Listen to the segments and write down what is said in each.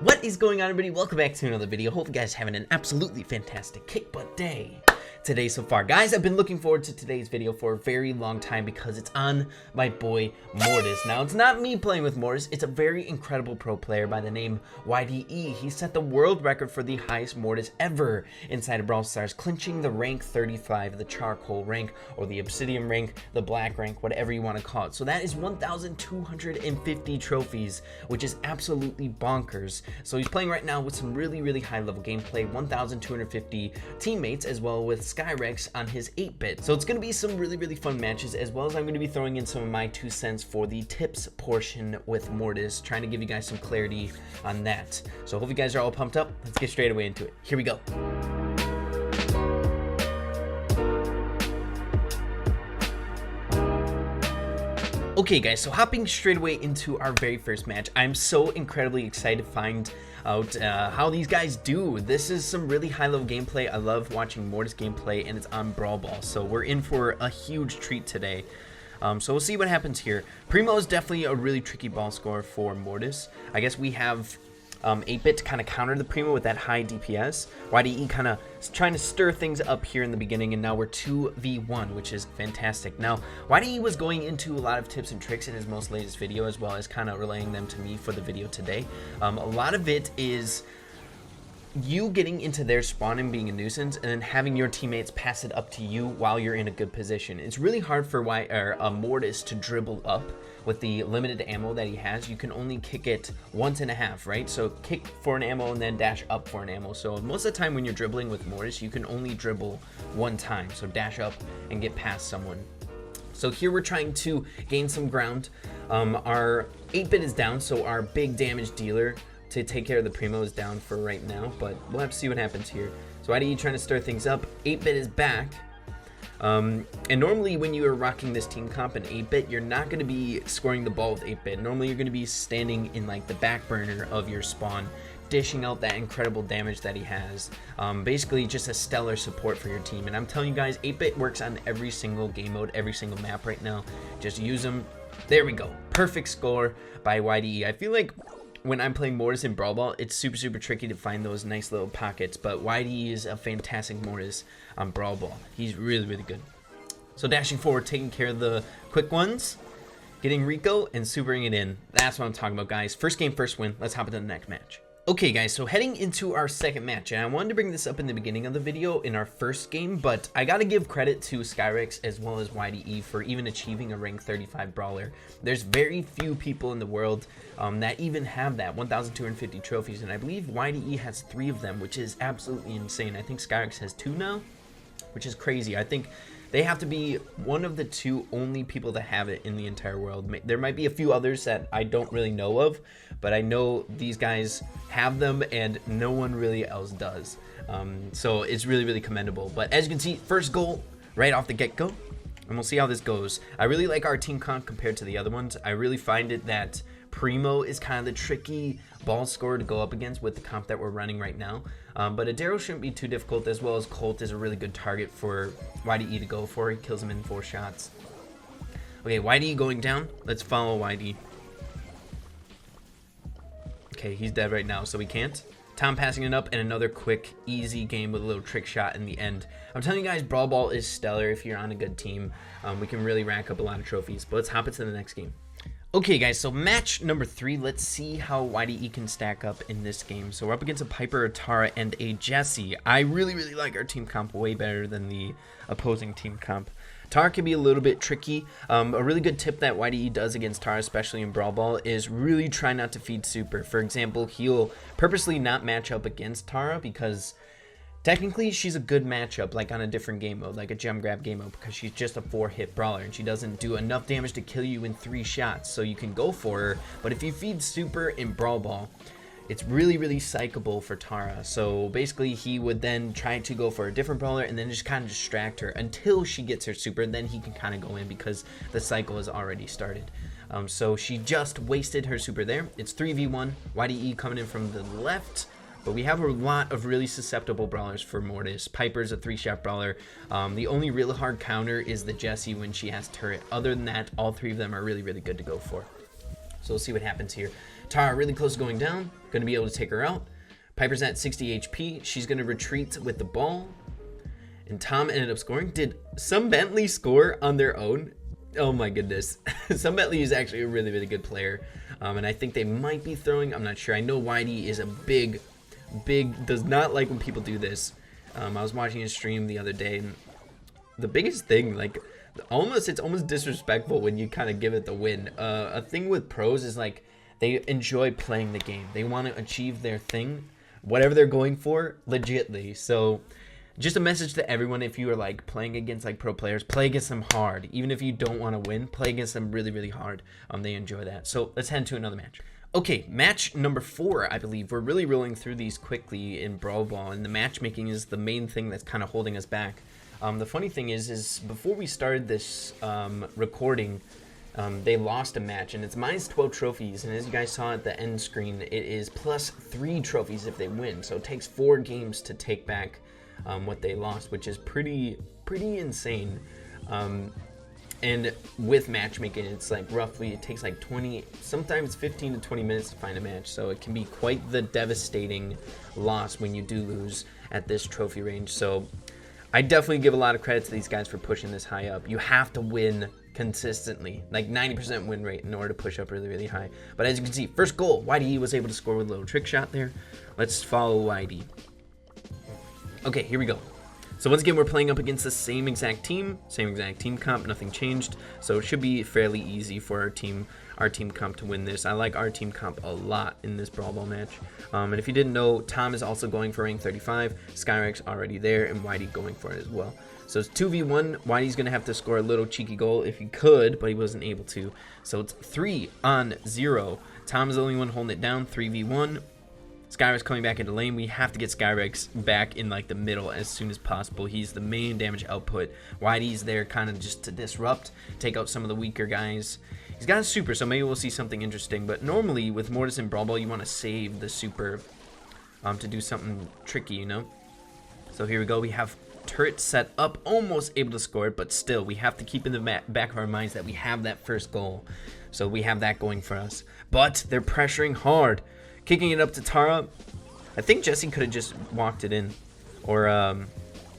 What is going on, everybody? Welcome back to another video. Hope you guys are having an absolutely fantastic kick butt day today so far. Guys, I've been looking forward to today's video for a very long time because it's on my boy Mortis. Now, it's not me playing with Mortis. It's a very incredible pro player by the name YDE. He set the world record for the highest Mortis ever inside of Brawl Stars, clinching the rank 35, the charcoal rank, or the obsidian rank, the black rank, whatever you want to call it. So that is 1,250 trophies, which is absolutely bonkers. So he's playing right now with some really high level gameplay, 1,250 teammates, as well with Skyrex on his 8-bit. So it's going to be some really fun matches, as well as I'm going to be throwing in some of my 2 cents for the tips portion with Mortis, trying to give you guys some clarity on that. So hope you guys are all pumped up. Let's get straight away into it. Here we go. Okay guys, so hopping straight away into our very first match, I'm so incredibly excited to find out how these guys do. This is some really high level gameplay. I love watching Mortis gameplay, and it's on Brawl Ball, so we're in for a huge treat today. So we'll see what happens here. Primo is definitely a really tricky ball scorer for Mortis. I guess we have 8-bit to kind of counter the Primo with that high DPS. YDE kind of trying to stir things up here in the beginning, and now we're 2v1, which is fantastic. Now, YDE was going into a lot of tips and tricks in his most latest video, as well as kind of relaying them to me for the video today. A lot of it is you getting into their spawn and being a nuisance, and then having your teammates pass it up to you while you're in a good position. It's really hard for Mortis to dribble up with the limited ammo that he has. You can only kick it once and a half, right? So kick for an ammo and then dash up for an ammo. So most of the time when you're dribbling with Mortis, you can only dribble one time. So dash up and get past someone. So here we're trying to gain some ground. Our 8-bit is down, so our big damage dealer to take care of the Primo is down for right now, but we'll have to see what happens here. So IDE trying to stir things up. 8-bit is back. And normally when you are rocking this team comp in 8-bit, you're not going to be scoring the ball with 8-bit. Normally you're going to be standing in like the back burner of your spawn, dishing out that incredible damage that he has. Basically just a stellar support for your team. And I'm telling you guys, 8-bit works on every single game mode, every single map right now. Just use him. There we go. Perfect score by YDE. I feel like when I'm playing Mortis in Brawl Ball, it's super tricky to find those nice little pockets, but YDE is a fantastic Mortis on Brawl Ball. He's really good. So dashing forward, taking care of the quick ones, getting Rico, and supering it in. That's what I'm talking about, guys. First game, first win. Let's hop into the next match. Okay guys, so heading into our second match, and I wanted to bring this up in the beginning of the video in our first game, but I gotta give credit to Skyrex as well as YDE for even achieving a rank 35 brawler. There's very few people in the world that even have that 1,250 trophies, and I believe YDE has 3 of them, which is absolutely insane. I think Skyrex has 2 now, which is crazy. I think they have to be one of the 2 only people that have it in the entire world. There might be a few others that I don't really know of, but I know these guys have them and no one really else does. So it's really commendable. But as you can see, first goal right off the get-go, and we'll see how this goes. I really like our team comp compared to the other ones. I really find it that Primo is kind of the tricky ball scorer to go up against with the comp that we're running right now. But Adaro shouldn't be too difficult, as well as Colt is a really good target for YDE to go for. He kills him in 4 shots. Okay, YDE going down. Let's follow YDE. Okay, he's dead right now, so we can't. Tom passing it up, and another quick, easy game with a little trick shot in the end. I'm telling you guys, Brawl Ball is stellar if you're on a good team. We can really rack up a lot of trophies. But let's hop into the next game. Okay guys, so match number 3, let's see how YDE can stack up in this game. So we're up against a Piper, a Tara, and a Jessie. I really like our team comp way better than the opposing team comp. Tara can be a little bit tricky. A really good tip that YDE does against Tara, especially in Brawl Ball, is really try not to feed super. For example, he'll purposely not match up against Tara because technically, she's a good matchup, like on a different game mode, like a gem grab game mode, because she's just a 4-hit brawler, and she doesn't do enough damage to kill you in 3 shots, so you can go for her. But if you feed super in Brawl Ball, it's really psychable for Tara. So basically, he would then try to go for a different brawler, and then just kind of distract her until she gets her super, and then he can kind of go in because the cycle has already started. So she just wasted her super there. It's 3v1, YDE coming in from the left. But we have a lot of really susceptible brawlers for Mortis. Piper's a 3-shot brawler. The only real hard counter is the Jessie when she has turret. Other than that, all 3 of them are really good to go for. So we'll see what happens here. Tara really close to going down. Going to be able to take her out. Piper's at 60 HP. She's going to retreat with the ball. And Tom ended up scoring. Did some Bentley score on their own? Oh my goodness. Some Bentley is actually a really, really good player. And I think they might be throwing. I'm not sure. I know Whitey is a big, does not like when people do this. I was watching his stream the other day. And the biggest thing, like, it's almost disrespectful when you kind of give it the win. A thing with pros is, like, they enjoy playing the game. They want to achieve their thing, whatever they're going for, legitly. So just a message to everyone, if you are like playing against like pro players, play against them hard. Even if you don't want to win, play against them really, really hard. They enjoy that. So let's head to another match. Okay, match number 4, I believe. We're really rolling through these quickly in Brawl Ball, and the matchmaking is the main thing that's kind of holding us back. The funny thing is before we started this recording, they lost a match, and it's minus 12 trophies, and as you guys saw at the end screen, it is plus 3 trophies if they win. So it takes 4 games to take back what they lost, which is pretty insane. And with matchmaking, it's like roughly, it takes like 20, sometimes 15 to 20 minutes to find a match. So it can be quite the devastating loss when you do lose at this trophy range. So I definitely give a lot of credit to these guys for pushing this high up. You have to win consistently, like 90% win rate in order to push up really, really high. But as you can see, first goal, Whitey was able to score with a little trick shot there. Let's follow Whitey. Okay, here we go. So once again, we're playing up against the same exact team comp, nothing changed. So it should be fairly easy for our team comp to win this. I like our team comp a lot in this Brawl Ball match. And if you didn't know, Tom is also going for rank 35, Skyrex already there, and Whitey going for it as well. So it's 2v1. Whitey's going to have to score a little cheeky goal if he could, but he wasn't able to. So it's 3-0. Tom is the only one holding it down, 3v1. Skyrex coming back into lane. We have to get Skyrex back in like the middle as soon as possible. He's the main damage output. Whitey's there kind of just to disrupt, take out some of the weaker guys. He's got a super, so maybe we'll see something interesting. But normally with Mortis and Brawl Ball, you want to save the super to do something tricky, you know? So here we go. We have turret set up, almost able to score it, but still, we have to keep in the back of our minds that we have that first goal. So we have that going for us. But they're pressuring hard. Kicking it up to Tara. I think Jesse could have just walked it in. Or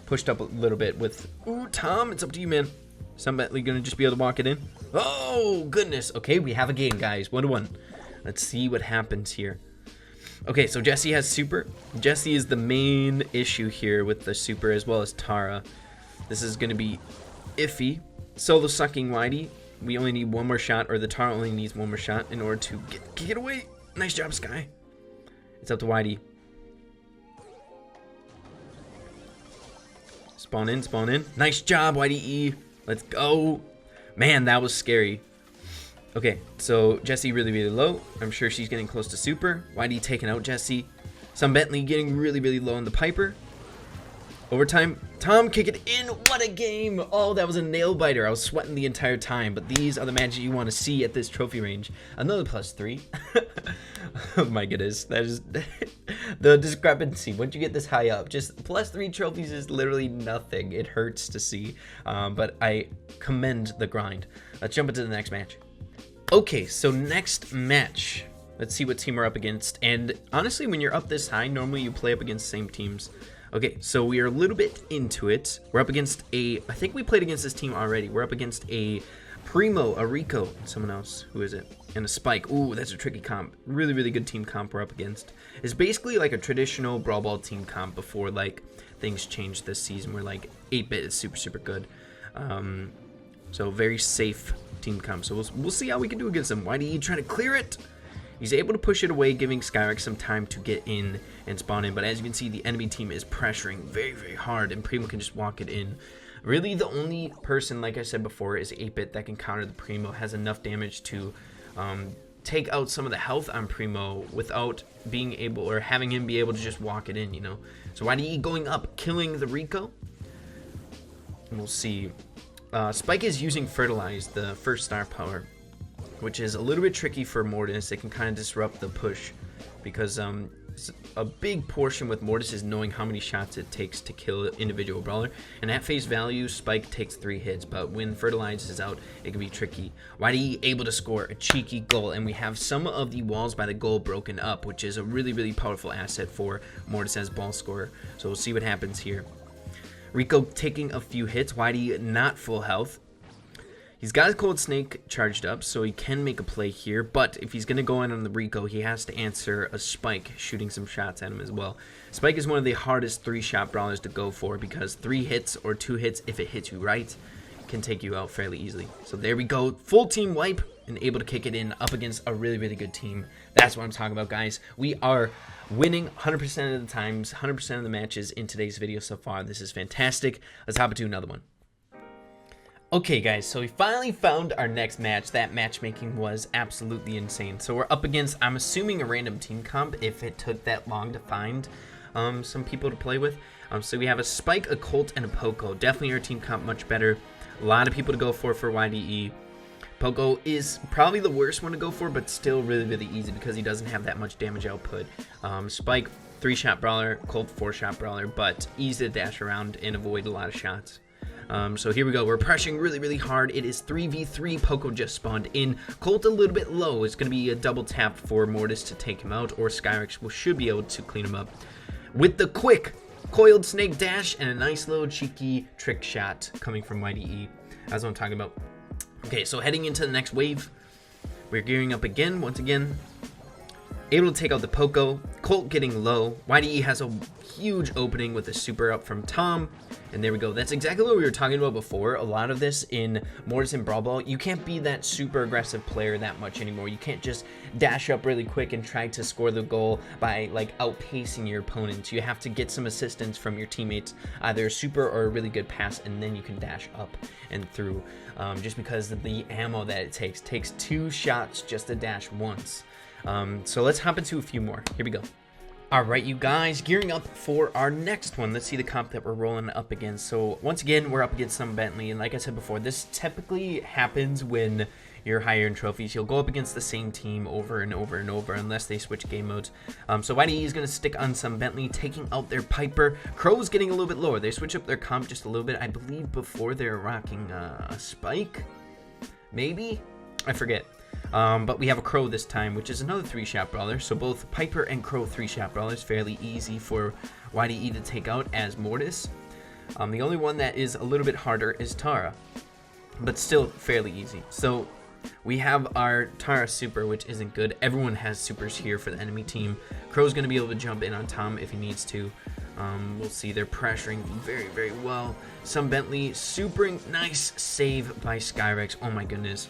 pushed up a little bit with... Ooh, Tom, it's up to you, man. Somebody gonna just be able to walk it in. Oh, goodness. Okay, we have a game, guys. 1-1. Let's see what happens here. Okay, so Jesse has super. Jesse is the main issue here with the super, as well as Tara. This is gonna be iffy. Solo sucking Whitey. We only need one more shot, or the Tara only needs one more shot in order to kick it away. Nice job, Sky. It's up to Whitey. Spawn in, spawn in. Nice job, Whitey E. Let's go. Man, that was scary. Okay, so Jesse really, really low. I'm sure she's getting close to super. Whitey taking out Jesse. Some Bentley getting really, really low on the Piper. Overtime. Tom kick it in. What a game. Oh, that was a nail biter. I was sweating the entire time. But these are the matches you want to see at this trophy range. Another +3. Oh my goodness. That is the discrepancy. Once you get this high up, just +3 trophies is literally nothing. It hurts to see. But I commend the grind. Let's jump into the next match. Okay, so next match. Let's see what team we're up against. And honestly, when you're up this high, normally you play up against the same teams. Okay, so we are a little bit into it. We're up against I think we played against this team already. We're up against a Primo, a Rico, someone else. Who is it? And a Spike. Ooh, that's a tricky comp. Really, really good team comp we're up against. It's basically like a traditional Brawl Ball team comp before, like, things changed this season where, like, 8-bit is super, super good. So very safe team comp. So we'll see how we can do against them. Whitey trying to clear it. He's able to push it away, giving Skyrex some time to get in and spawn in. But as you can see, the enemy team is pressuring very, very hard, and Primo can just walk it in. Really, the only person, like I said before, is 8-bit that can counter the Primo. Has enough damage to take out some of the health on Primo without being able, or having him be able to just walk it in, you know. So Whitey going up, killing the Rico. And we'll see. Spike is using Fertilize, the first star power, which is a little bit tricky for Mortis. It can kind of disrupt the push because a big portion with Mortis is knowing how many shots it takes to kill an individual brawler. And at face value, Spike takes 3 hits, but when Fertilize is out, it can be tricky. Rowdy able to score a cheeky goal, and we have some of the walls by the goal broken up, which is a really powerful asset for Mortis as ball scorer. So we'll see what happens here. Rico taking a few hits, Rowdy not full health. He's got his Cold Snake charged up, so he can make a play here, but if he's going to go in on the Rico, he has to answer a Spike shooting some shots at him as well. Spike is one of the hardest 3-shot brawlers to go for because 3 hits or 2 hits, if it hits you right, can take you out fairly easily. So there we go, full team wipe and able to kick it in up against a really good team. That's what I'm talking about, guys. We are winning 100% of the times, 100% of the matches in today's video so far. This is fantastic. Let's hop into another one. Okay guys, so we finally found our next match. That matchmaking was absolutely insane. So we're up against, I'm assuming, a random team comp if it took that long to find some people to play with. So we have a Spike, a Colt, and a Poco. Definitely our team comp much better. A lot of people to go for YDE. Poco is probably the worst one to go for, but still really easy because he doesn't have that much damage output. Spike, 3-shot brawler, Colt, 4-shot brawler, but easy to dash around and avoid a lot of shots. So here we go. We're pressuring really hard. It is 3v3. Poco just spawned in. Colt a little bit low. It's going to be a double tap for Mortis to take him out, or Skyrex should be able to clean him up with the quick coiled snake dash and a nice little cheeky trick shot coming from YDE. That's what I'm talking about. Okay, so heading into the next wave, we're gearing up again. Once again, able to take out the Poco. Colt getting low. YDE has a huge opening with a super up from Tom. And there we go. That's exactly what we were talking about before. A lot of this in Mortis and Brawl, you can't be that super aggressive player that much anymore. You can't just dash up really quick and try to score the goal by like outpacing your opponents. You have to get some assistance from your teammates, either a super or a really good pass, and then you can dash up and through. Just because of the ammo that it takes 2 shots just to dash once. So let's hop into a few more. Here we go. Alright, you guys, gearing up for our next one. Let's see the comp that we're rolling up against. So once again, we're up against some Bentley, and like I said before, this typically happens when you're higher in trophies. You'll go up against the same team over and over unless they switch game modes. So YDE is going to stick on some Bentley, taking out their Piper. Crow's getting a little bit lower. They switch up their comp just a little bit. I believe before they're rocking a Spike, maybe? I forget. But we have a Crow this time, which is another 3-shot brawler. So both Piper and Crow 3-shot brawlers, fairly easy for YDE to take out as Mortis. The only one that is a little bit harder is Tara, but still fairly easy. So we have our Tara super, which isn't good. Everyone has supers here for the enemy team. Crow's going to be able to jump in on Tom if he needs to. We'll see they're pressuring very well. Some Bentley supering, nice save by Skyrex. Oh my goodness.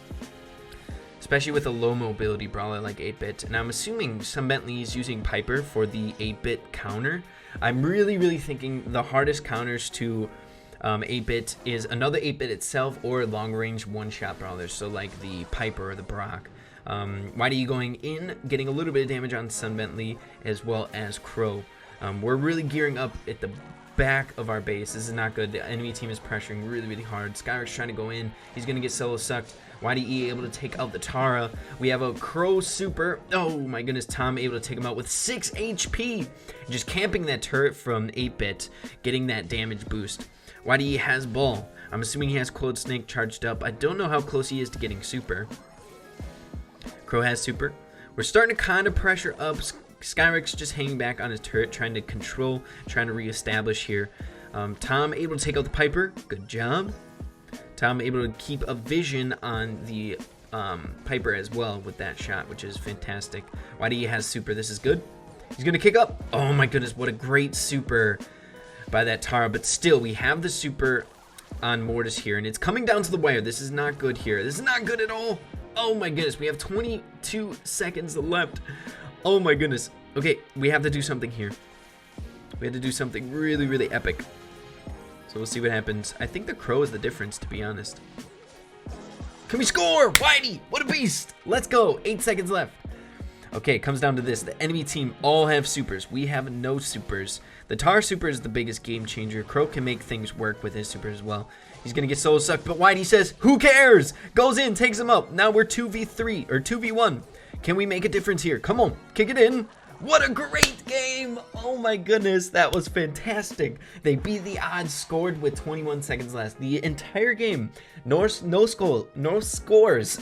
Especially with a low mobility brawler like 8-bit. And I'm assuming some Bentley is using Piper for the 8-bit counter. I'm really thinking the hardest counters to 8-bit is another 8-bit itself or long-range one-shot brawlers. So like the Piper or the Brock. YDE going in, getting a little bit of damage on Sun Bentley as well as Crow. We're really gearing up at the back of our base. This is not good. The enemy team is pressuring really hard. Skyrex trying to go in. He's going to get solo sucked. YDE able to take out the Tara. We have a Crow super. Oh my goodness, Tom able to take him out with 6 HP. Just camping that turret from 8-bit, getting that damage boost. YDE has Ball. I'm assuming he has Cold Snake charged up. I don't know how close he is to getting super. Crow has super. We're starting to kind of pressure up. Skyrex just hanging back on his turret, trying to control, trying to reestablish here. Tom able to take out the Piper. Good job. Tom able to keep a vision on the Piper as well with that shot, which is fantastic. YDE has super. This is good. He's going to kick up. Oh my goodness, what a great super by that Tara. But still, we have the super on Mortis here, and it's coming down to the wire. This is not good here. This is not good at all. Oh my goodness, we have 22 seconds left. Oh my goodness. Okay, we have to do something here. We have to do something really epic. So we'll see what happens. I think the Crow is the difference, to be honest. Can we score? Whitey, what a beast. Let's go. 8 seconds left. Okay, it comes down to this. The enemy team all have supers. We have no supers. The Tar super is the biggest game changer. Crow can make things work with his super as well. He's going to get solo sucked, but Whitey says, who cares? Goes in, takes him up. Now we're 2v3 or 2v1. Can we make a difference here? Come on, kick it in. What a great game! Oh my goodness, that was fantastic. They beat the odds, scored with 21 seconds left. The entire game, no scores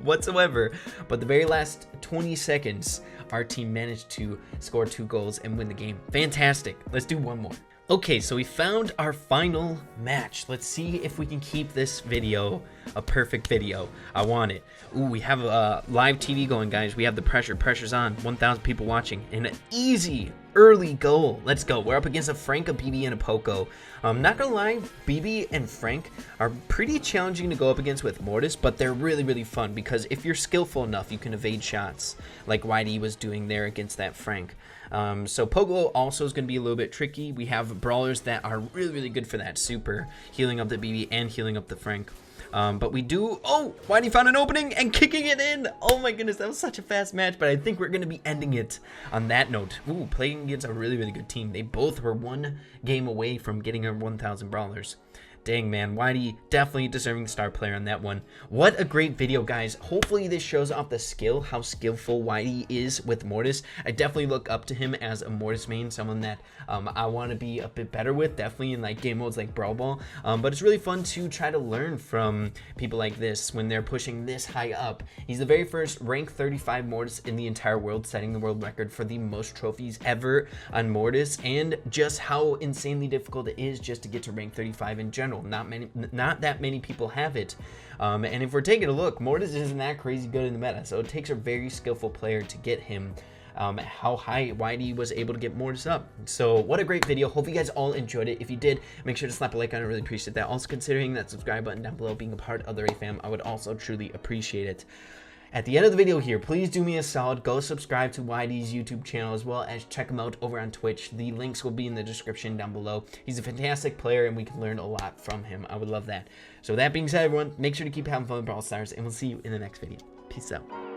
whatsoever. But the very last 20 seconds, our team managed to score 2 goals and win the game. Fantastic. Let's do one more. Okay, so we found our final match. Let's see if we can keep this video a perfect video. I want it. Ooh, we have live TV going, guys. We have the pressure. Pressure's on. 1,000 people watching. And an easy early goal. Let's go. We're up against a Frank, a BB, and a Poco. Not gonna lie, BB and Frank are pretty challenging to go up against with Mortis, but they're really, really fun because if you're skillful enough, you can evade shots like Whitey was doing there against that Frank. So Pogo also is going to be a little bit tricky. We have brawlers that are really, really good for that super, healing up the BB and healing up the Frank. But we do, oh, Whitey found an opening and kicking it in. Oh my goodness, that was such a fast match, but I think we're going to be ending it on that note. Ooh, playing against a really, really good team. They both were 1 game away from getting our 1,000 brawlers. Dang, man, Whitey definitely deserving star player on that one. What a great video, guys. Hopefully this shows off the skill, how skillful Whitey is with Mortis. I definitely look up to him as a Mortis main, someone that I want to be a bit better with, definitely in like game modes like Brawl Ball. But it's really fun to try to learn from people like this when they're pushing this high up. He's the very first rank 35 Mortis in the entire world, setting the world record for the most trophies ever on Mortis, and just how insanely difficult it is just to get to rank 35 in general. Not that many people have it, and if we're taking a look, Mortis isn't that crazy good in the meta, so it takes a very skillful player to get him how high Whitey was able to get Mortis up. So what a great video. Hope you guys all enjoyed it. If you did, make sure to slap a like on it. I really appreciate that. Also considering that subscribe button down below, being a part of the Ray fam, I would also truly appreciate it. At the end of the video here, please do me a solid, go subscribe to Whitey's YouTube channel as well as check him out over on Twitch. The links will be in the description down below. He's a fantastic player and we can learn a lot from him. I would love that. So that being said, everyone, make sure to keep having fun with Brawl Stars and we'll see you in the next video. Peace out.